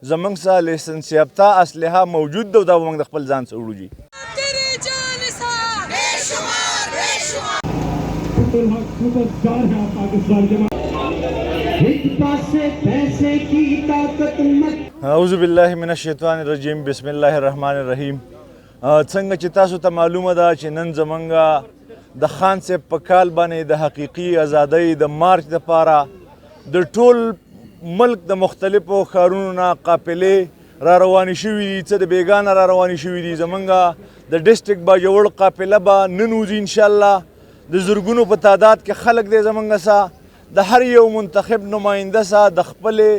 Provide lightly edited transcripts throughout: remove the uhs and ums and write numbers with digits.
زموږ سره لیسنس یافته اسلحه موجود ده او دا به موږ د خپل ځان څخه وړو جي. اعوذ بالله من الشیطان الرجیم بسم الله الرحمن الرحیم. څنګه چې تاسو ته معلومه ده چې نن زمونږ د خان صاحب په کال باندې د حقیقي ازادۍ د مارچ دپاره د ټول ملک د مختلفو ښارونو نه قافلې را روانې شوي دي، څه د بیګانه را روانې شوي دي. زمونږ د ډسټرکټ باجوړ قافله به نن وځي انشاءالله. د زرګونو په تعداد کې خلک دی زمونږ سره، د هر یو منتخب نماینده سره د خپلې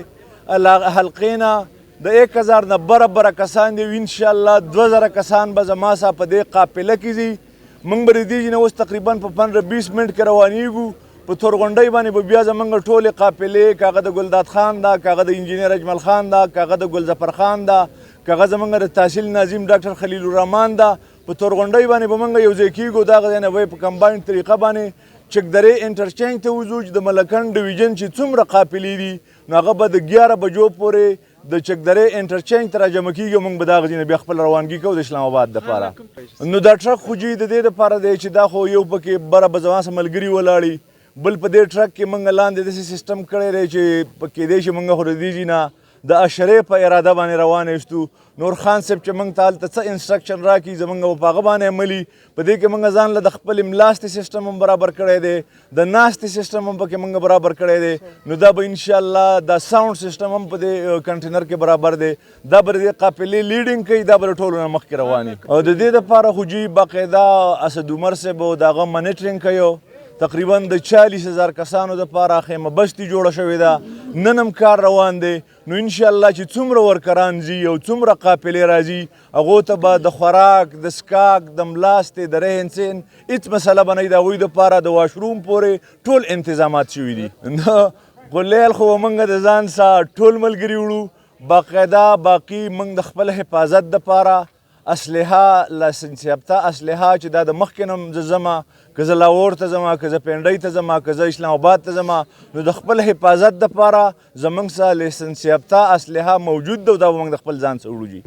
حلقې نه د 1000 نه بره کسان دي. انشاءالله 2000 کسان به زما سره په دې قافله کې ځي. موږ به د دې نه اوس تقریبا په 15-20 منټ کې روانېږو. په تورغونډۍ باندې به بیا زموږ ټولې قافلې، کاغه د ګلداد خان ده، کاغه د انجینر اجمل خان ده، کاغه د ګلظفر خان ده، کاغه زموږ د تحصیل ناظم ډاکټر خلیل الرحمن ده. په تورغونډۍ باندې به موږ یو ځای کېږو. دغه ځای نه به په کمباینډ طریقه باندې چکدرې انټرچینج ته وځو چې د ملکن ډویژن چې څومره قافلې دي نو هغه به د 11 بجو پورې د چکدرې انټرچینج ته راجمع کېږي. موږ به دغه ځای نه بیا خپل روانګي کوو د اسلام آباد دپاره. نو دا ټرک خو جي د دې دپاره دی چې دا خو یو پکې بره به زما سره ملګري ولاړي، بل په دې ټرک کې موږ لاندې داسې سیسټم کړی دی چې په کېدی شي موږ خو د دې ځای نه د اشرې په اراده باندې روان یستو. نور خان صاحب چې موږ ته هلته څه انسټرکشن راکړي زموږ به په هغه باندې عملي. په دې کې موږ ځان له د خپل املاستې سیسټم هم برابر کړی دی، د ناستې سیسټم هم پکې موږ برابر کړی دی. نو دا به انشاءالله دا ساوند سیسټم هم په دې کنټینر کې برابر دی. دا به د دې قافلې لیډینګ کوي، دا به د ټولو نه مخکې رواني. او د دې دپاره خو جي باقاعده اسد عمر صاحب د هغه منیټرینګ کوي. تقریبا د 40,000 کسانو دپاره خیمه بستي جوړه شوې ده. نن هم کار روان دی. نو انشاءالله چې څومره ورکران ځي او څومره قافلې راځي هغو ته به د خوراک، د څښاک، د ملاستې، د رهن سهن هېڅ مسله به نه وي. د هغوی دپاره د واشروم پورې ټول انتظامات شوي دي. نو خو لیل خو به موږ د ځان سره ټول ملګري وړو. باقاعده باقي موږ د خپل حفاظت دپاره اسلحه، لایسنس یافته اسلحه چې دا د مخکې نه زه ځمه، که زه لاهور ته ځمه، که زه پنډۍ ته ځمه، که زه اسلام آباد ته ځمه، نو د خپل حفاظت دپاره زموږ سره لیسنس یافته اسلحه موجود ده او دا به موږ د خپل ځان څخه وړو جي.